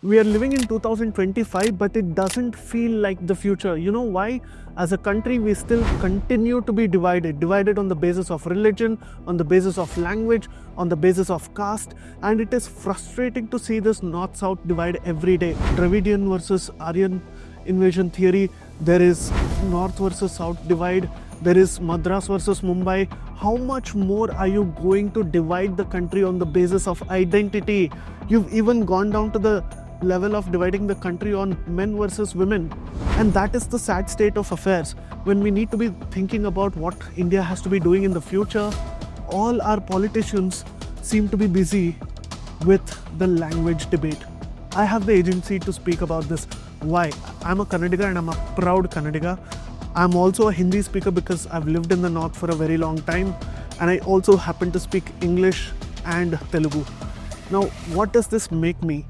We are living in 2025, but it doesn't feel like the future. You know why? As a country, we still continue to be divided on the basis of religion, on the basis of language, on the basis of caste, and it is frustrating to see this north-south divide every day. Dravidian versus Aryan invasion theory, there is north versus south divide, there is Madras versus Mumbai. How much more are you going to divide the country on the basis of identity? You've even gone down to the level of dividing the country on men versus women, and that is the sad state of affairs. When we need to be thinking about what India has to be doing in the future, all our politicians seem to be busy with the language debate. I have the agency to speak about this. Why? I'm a Kannadiga and I'm a proud Kannadiga. I'm also a Hindi speaker because I've lived in the north for a very long time, and I also happen to speak English and Telugu. Now, what does this make me?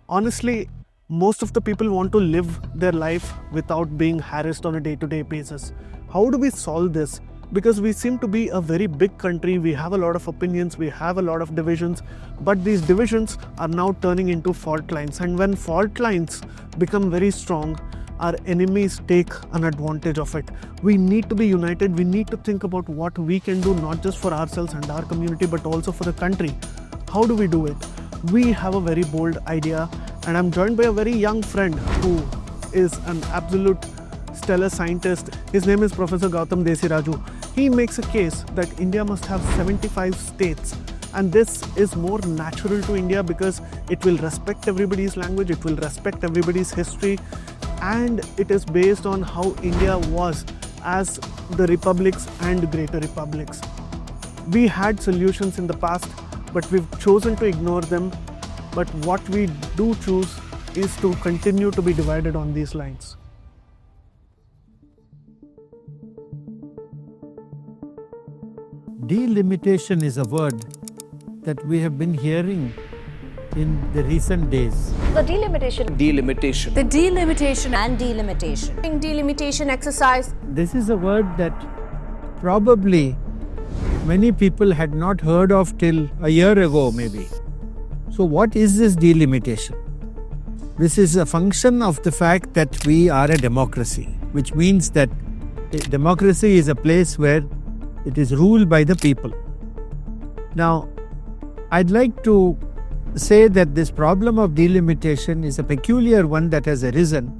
Honestly, most of the people want to live their life without being harassed on a day-to-day basis. How do we solve this? Because we seem to be a very big country, we have a lot of opinions, we have a lot of divisions, but these divisions are now turning into fault lines. And when fault lines become very strong, our enemies take an advantage of it. We need to be united, we need to think about what we can do, not just for ourselves and our community, but also for the country. How do we do it? We have a very bold idea, and I'm joined by a very young friend who is an absolute stellar scientist. His name is Professor Gautam Desiraju. He makes a case that India must have 75 states, and this is more natural to India because it will respect everybody's language, it will respect everybody's history, and it is based on how India was as the republics and greater republics. We had solutions in the past, but we've chosen to ignore them. But what we do choose is to continue to be divided on these lines. Delimitation is a word that we have been hearing in the recent days. The delimitation. Delimitation. The delimitation and delimitation. Delimitation exercise. This is a word that probably many people had not heard of till a year ago maybe. So what is this delimitation? This is a function of the fact that we are a democracy, which means that democracy is a place where it is ruled by the people. Now, I'd like to say that this problem of delimitation is a peculiar one that has arisen,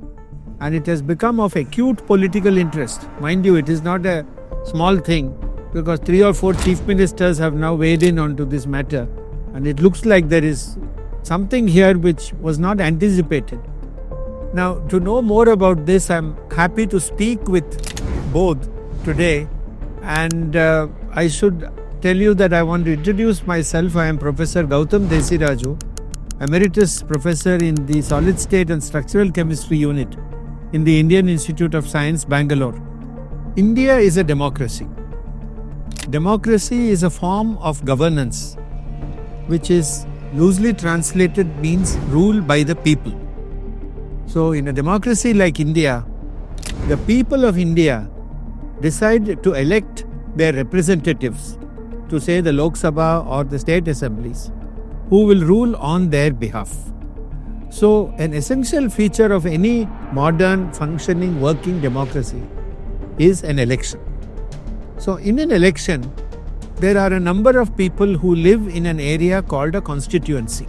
and it has become of acute political interest. Mind you, it is not a small thing, because 3 or 4 chief ministers have now weighed in onto this matter, and it looks like there is something here which was not anticipated. Now, to know more about this, I'm happy to speak with Bodh today, and I should tell you that I want to introduce myself. I am Professor Gautam Desiraju, Emeritus Professor in the Solid State and Structural Chemistry Unit in the Indian Institute of Science, Bangalore. India is a democracy. Democracy is a form of governance which is loosely translated means rule by the people. So in a democracy like India, the people of India decide to elect their representatives to say the Lok Sabha or the state assemblies who will rule on their behalf. So an essential feature of any modern functioning working democracy is an election. So in an election, there are a number of people who live in an area called a constituency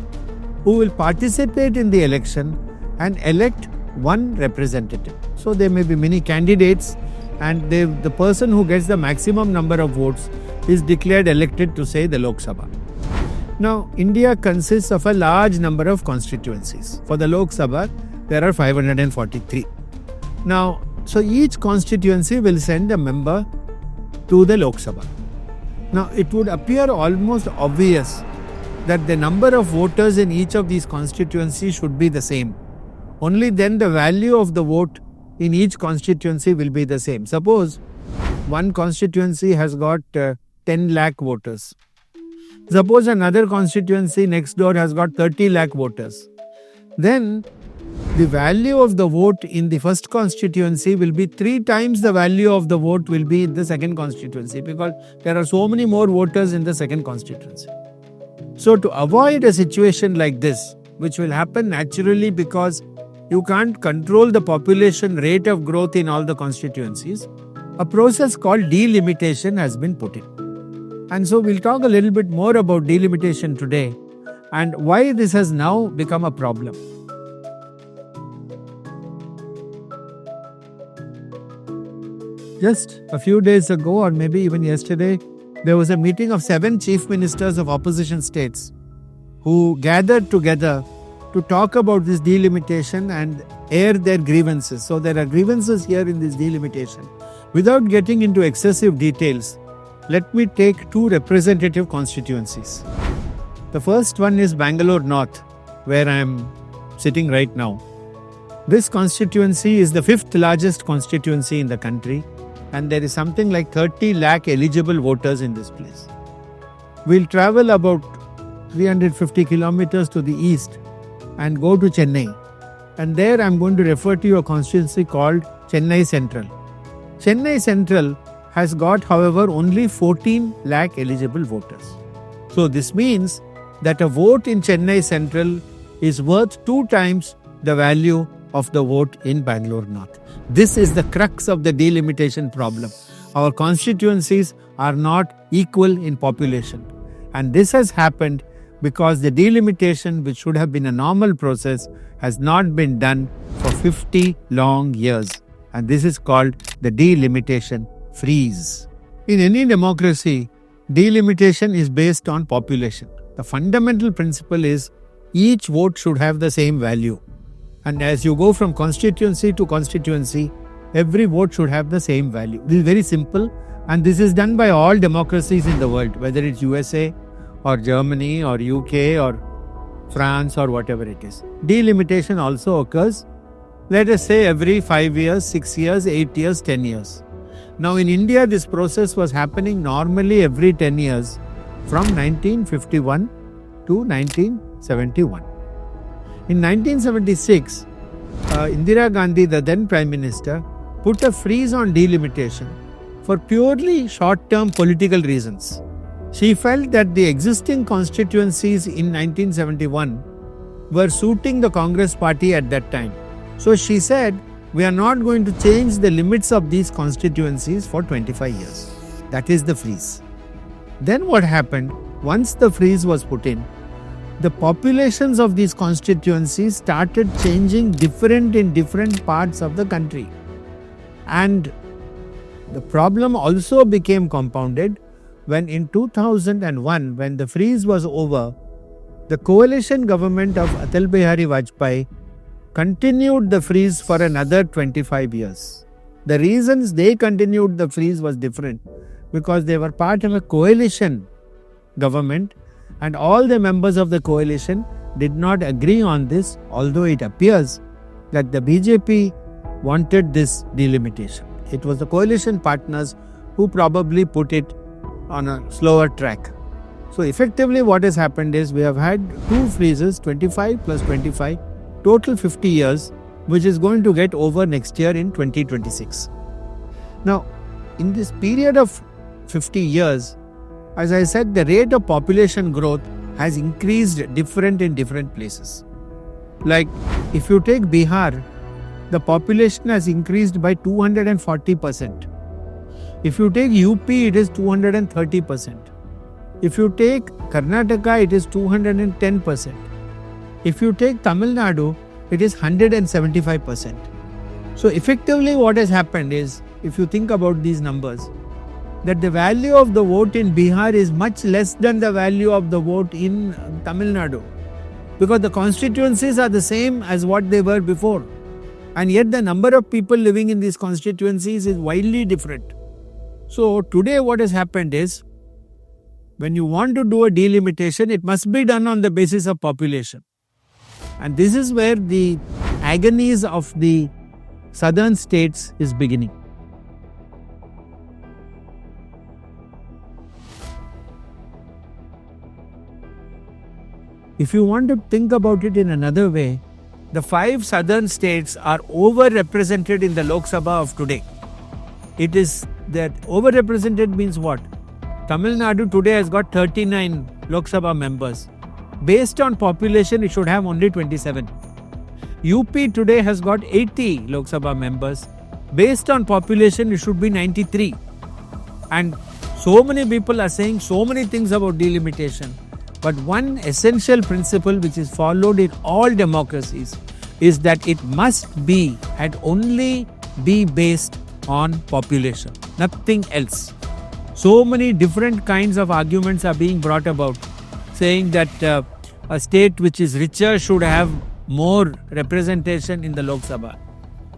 who will participate in the election and elect one representative. So there may be many candidates, and the person who gets the maximum number of votes is declared elected to say the Lok Sabha. Now, India consists of a large number of constituencies. For the Lok Sabha, there are 543. Now, so each constituency will send a member to the Lok Sabha. Now, it would appear almost obvious that the number of voters in each of these constituencies should be the same. Only then the value of the vote in each constituency will be the same. Suppose one constituency has got 10 lakh voters. Suppose another constituency next door has got 30 lakh voters. Then the value of the vote in the first constituency will be 3 times the value of the vote will be in the second constituency, because there are so many more voters in the second constituency. So to avoid a situation like this, which will happen naturally because you can't control the population rate of growth in all the constituencies, a process called delimitation has been put in. And so we'll talk a little bit more about delimitation today and why this has now become a problem. Just a few days ago, or maybe even yesterday, there was a meeting of 7 chief ministers of opposition states who gathered together to talk about this delimitation and air their grievances. So there are grievances here in this delimitation. Without getting into excessive details, let me take 2 representative constituencies. The first one is Bangalore North, where I am sitting right now. This constituency is the 5th largest constituency in the country, and there is something like 30 lakh eligible voters in this place. We'll travel about 350 kilometers to the east and go to Chennai. And there I'm going to refer to a constituency called Chennai Central. Chennai Central has got, however, only 14 lakh eligible voters. So this means that a vote in Chennai Central is worth 2 times the value of the vote in Bangalore North. This is the crux of the delimitation problem. Our constituencies are not equal in population. And this has happened because the delimitation, which should have been a normal process, has not been done for 50 long years. And this is called the delimitation freeze. In any democracy, delimitation is based on population. The fundamental principle is each vote should have the same value. And as you go from constituency to constituency, every vote should have the same value. This is very simple, and this is done by all democracies in the world, whether it's USA or Germany or UK or France or whatever it is. Delimitation also occurs, let us say, every 5 years, 6 years, 8 years, 10 years. Now in India, this process was happening normally every 10 years from 1951 to 1971. In 1976, Indira Gandhi, the then Prime Minister, put a freeze on delimitation for purely short-term political reasons. She felt that the existing constituencies in 1971 were suiting the Congress party at that time. So she said, we are not going to change the limits of these constituencies for 25 years. That is the freeze. Then what happened, once the freeze was put in, the populations of these constituencies started changing different in different parts of the country. And the problem also became compounded when in 2001, when the freeze was over, the coalition government of Atal Bihari Vajpayee continued the freeze for another 25 years. The reasons they continued the freeze was different because they were part of a coalition government and all the members of the coalition did not agree on this, although it appears that the BJP wanted this delimitation. It was the coalition partners who probably put it on a slower track. So effectively what has happened is we have had 2 freezes, 25 plus 25, total 50 years, which is going to get over next year in 2026. Now, in this period of 50 years, as I said, the rate of population growth has increased different in different places. Like if you take Bihar, the population has increased by 240%. If you take UP, it is 230%. If you take Karnataka, it is 210%. If you take Tamil Nadu, it is 175%. So effectively what has happened is, if you think about these numbers, that the value of the vote in Bihar is much less than the value of the vote in Tamil Nadu. Because the constituencies are the same as what they were before. And yet the number of people living in these constituencies is widely different. So today what has happened is, when you want to do a delimitation, it must be done on the basis of population. And this is where the agonies of the southern states is beginning. If you want to think about it in another way, the 5 southern states are overrepresented in the Lok Sabha of today. It is that overrepresented means what? Tamil Nadu today has got 39 Lok Sabha members. Based on population, it should have only 27. UP today has got 80 Lok Sabha members. Based on population, it should be 93. And so many people are saying so many things about delimitation. But one essential principle which is followed in all democracies is that it must be and only be based on population, nothing else. So many different kinds of arguments are being brought about, saying that a state which is richer should have more representation in the Lok Sabha.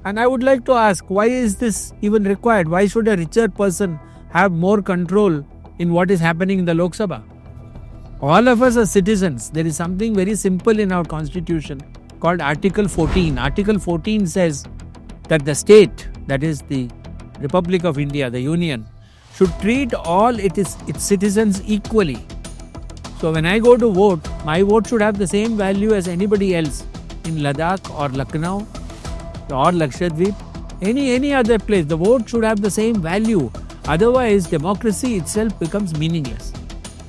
And I would like to ask, why is this even required? Why should a richer person have more control in what is happening in the Lok Sabha? All of us are citizens. There is something very simple in our constitution called Article 14. Article 14 says that the state, that is the Republic of India, the Union, should treat all its citizens equally. So when I go to vote, my vote should have the same value as anybody else in Ladakh or Lucknow or Lakshadweep, any other place. The vote should have the same value. Otherwise, democracy itself becomes meaningless.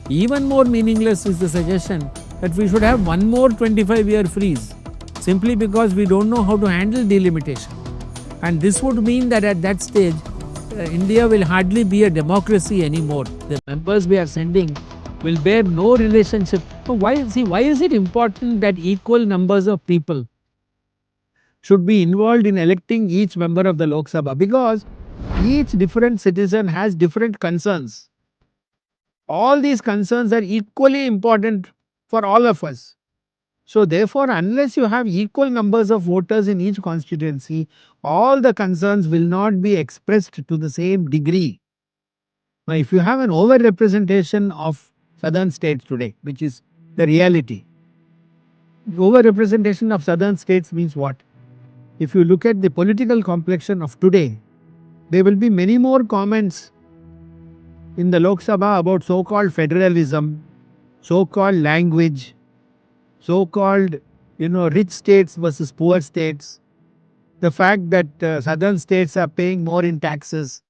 Even more meaningless is the suggestion that we should have one more 25-year freeze simply because we don't know how to handle delimitation. And this would mean that at that stage, India will hardly be a democracy anymore. The members we are sending will bear no relationship. So why is it important that equal numbers of people should be involved in electing each member of the Lok Sabha? Because each different citizen has different concerns. All these concerns are equally important for all of us. So therefore, unless you have equal numbers of voters in each constituency, all the concerns will not be expressed to the same degree. Now, if you have an over-representation of southern states today, which is the reality, over-representation of southern states means what? If you look at the political complexion of today, there will be many more comments in the Lok Sabha about so-called federalism, so-called language, so-called rich states versus poor states, the fact that southern states are paying more in taxes.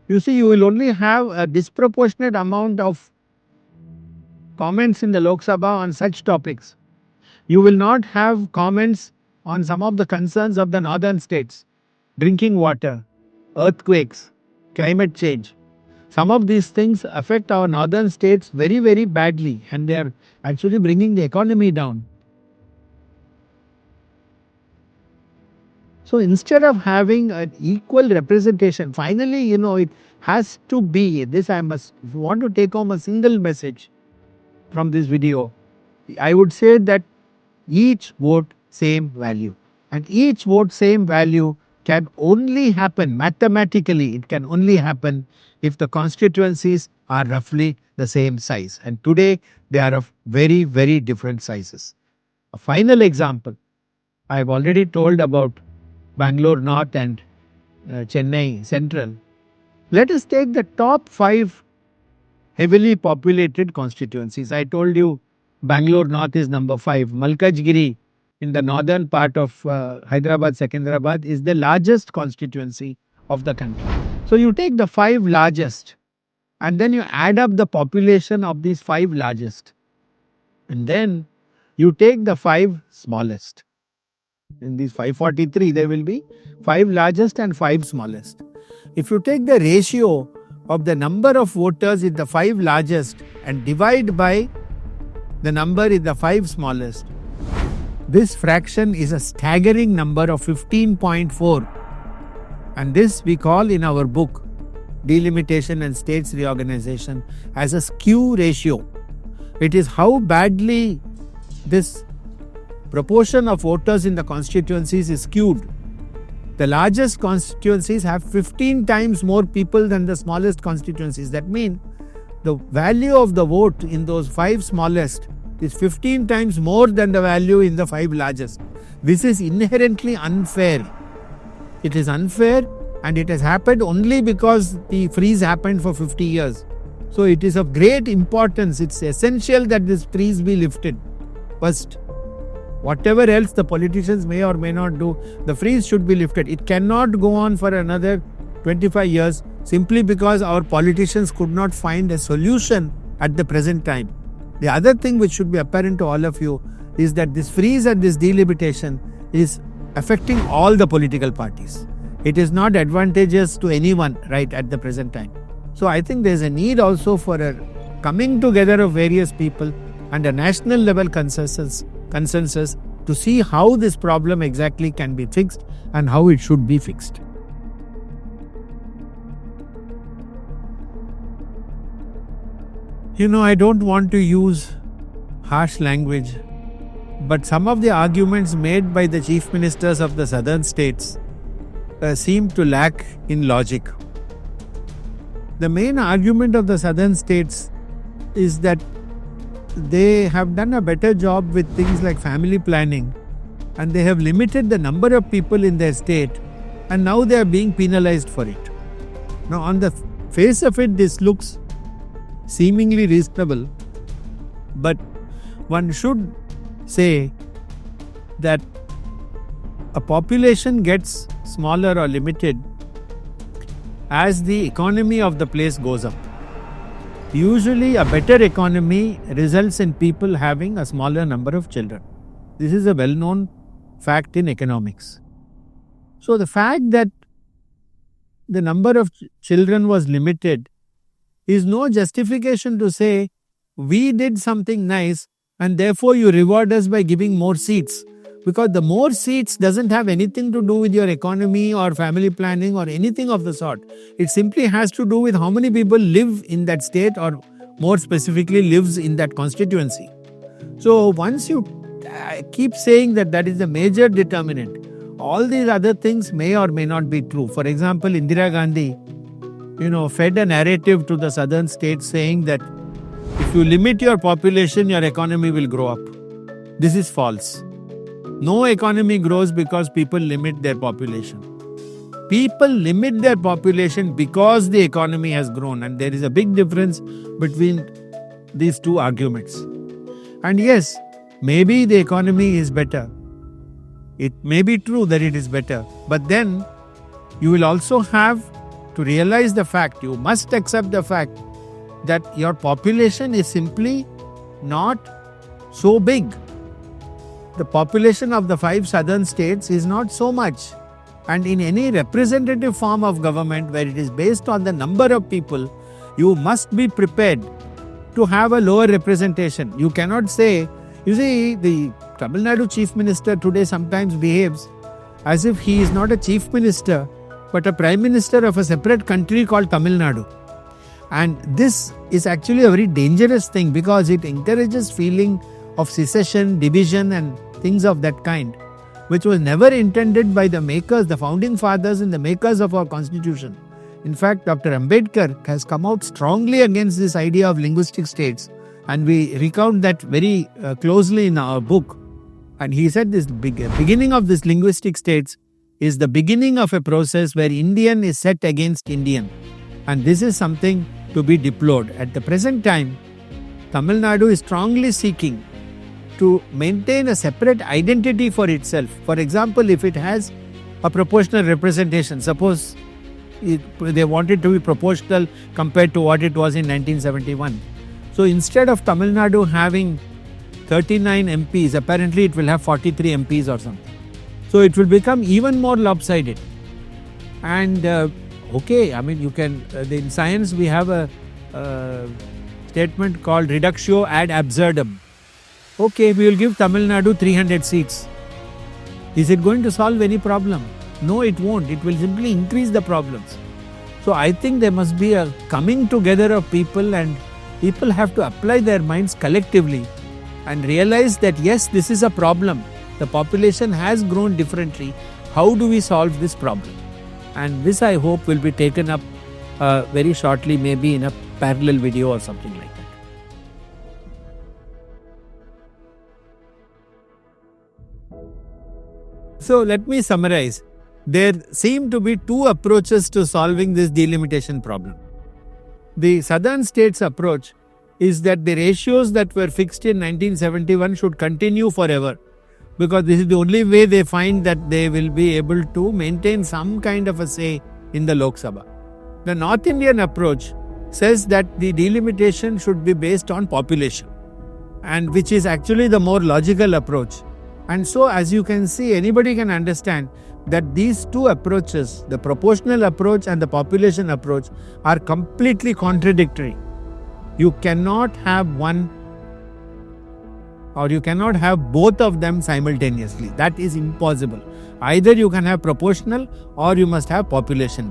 You see, you will only have a disproportionate amount of comments in the Lok Sabha on such topics. You will not have comments on some of the concerns of the northern states, drinking water, earthquakes, climate change. Some of these things affect our northern states very, very badly, and they are actually bringing the economy down. So instead of having an equal representation, finally, it has to be this. If you want to take home a single message from this video, I would say that each vote same value, and each vote same value can only happen mathematically. It can only happen if the constituencies are roughly the same size, and today they are of very, very different sizes. A final example, I have already told about Bangalore North and Chennai Central. Let us take the top 5 heavily populated constituencies. I told you Bangalore North is number 5. Malkajgiri in the northern part of Hyderabad, Secunderabad is the largest constituency of the country. So you take the 5 largest and then you add up the population of these 5 largest, and then you take the 5 smallest. In these 543, there will be 5 largest and 5 smallest. If you take the ratio of the number of voters in the 5 largest and divide by the number in the 5 smallest, this fraction is a staggering number of 15.4. And this we call in our book, Delimitation and States Reorganization, as a skew ratio. It is how badly this proportion of voters in the constituencies is skewed. The largest constituencies have 15 times more people than the smallest constituencies. That means the value of the vote in those 5 smallest is 15 times more than the value in the 5 largest. This is inherently unfair. It is unfair, and it has happened only because the freeze happened for 50 years. So it is of great importance. It's essential that this freeze be lifted first. Whatever else the politicians may or may not do, the freeze should be lifted. It cannot go on for another 25 years simply because our politicians could not find a solution at the present time. The other thing which should be apparent to all of you is that this freeze and this delimitation is affecting all the political parties. It is not advantageous to anyone right at the present time. So I think there is a need also for a coming together of various people and a national level consensus to see how this problem exactly can be fixed and how it should be fixed. I don't want to use harsh language, but some of the arguments made by the chief ministers of the southern states seem to lack in logic. The main argument of the southern states is that they have done a better job with things like family planning, and they have limited the number of people in their state, and now they are being penalized for it. Now, on the face of it, this looks seemingly reasonable, but one should say that a population gets smaller or limited as the economy of the place goes up. Usually a better economy results in people having a smaller number of children. This is a well-known fact in economics. So the fact that the number of children was limited is no justification to say we did something nice and therefore you reward us by giving more seats. Because the more seats doesn't have anything to do with your economy or family planning or anything of the sort. It simply has to do with how many people live in that state, or more specifically lives in that constituency. So once you keep saying that is the major determinant, all these other things may or may not be true. For example, Indira Gandhi fed a narrative to the southern states saying that if you limit your population, your economy will grow up. This is false. No economy grows because people limit their population. People limit their population because the economy has grown, and there is a big difference between these two arguments. And yes, maybe the economy is better. It may be true that it is better, but then you will also have to realize the fact, you must accept the fact that your population is simply not so big. The population of the 5 southern states is not so much. And in any representative form of government where it is based on the number of people, you must be prepared to have a lower representation. You cannot say, the Tamil Nadu chief minister today sometimes behaves as if he is not a chief minister but a prime minister of a separate country called Tamil Nadu. And this is actually a very dangerous thing because it encourages feeling of secession, division and things of that kind, which was never intended by the makers, the founding fathers and the makers of our constitution. In fact, Dr. Ambedkar has come out strongly against this idea of linguistic states, and we recount that very closely in our book. And he said this beginning of this linguistic states is the beginning of a process where Indian is set against Indian. And this is something to be deplored. At the present time, Tamil Nadu is strongly seeking to maintain a separate identity for itself. For example, if it has a proportional representation, suppose they want it to be proportional compared to what it was in 1971. So instead of Tamil Nadu having 39 MPs, apparently it will have 43 MPs or something. So it will become even more lopsided. And in science we have a statement called reductio ad absurdum. Okay, we will give Tamil Nadu 300 seats. Is it going to solve any problem? No, it won't. It will simply increase the problems. So I think there must be a coming together of people, and people have to apply their minds collectively and realize that yes, this is a problem. The population has grown differently. How do we solve this problem? And this, I hope, will be taken up very shortly, maybe in a parallel video or something like that. So let me summarize. There seem to be 2 approaches to solving this delimitation problem. The southern states approach is that the ratios that were fixed in 1971 should continue forever, because this is the only way they find that they will be able to maintain some kind of a say in the Lok Sabha. The North Indian approach says that the delimitation should be based on population. and which is actually the more logical approach. And so, as you can see, anybody can understand that these two approaches, the proportional approach and the population approach, are completely contradictory. You cannot have one, or you cannot have both of them simultaneously. That is impossible. Either you can have proportional or you must have population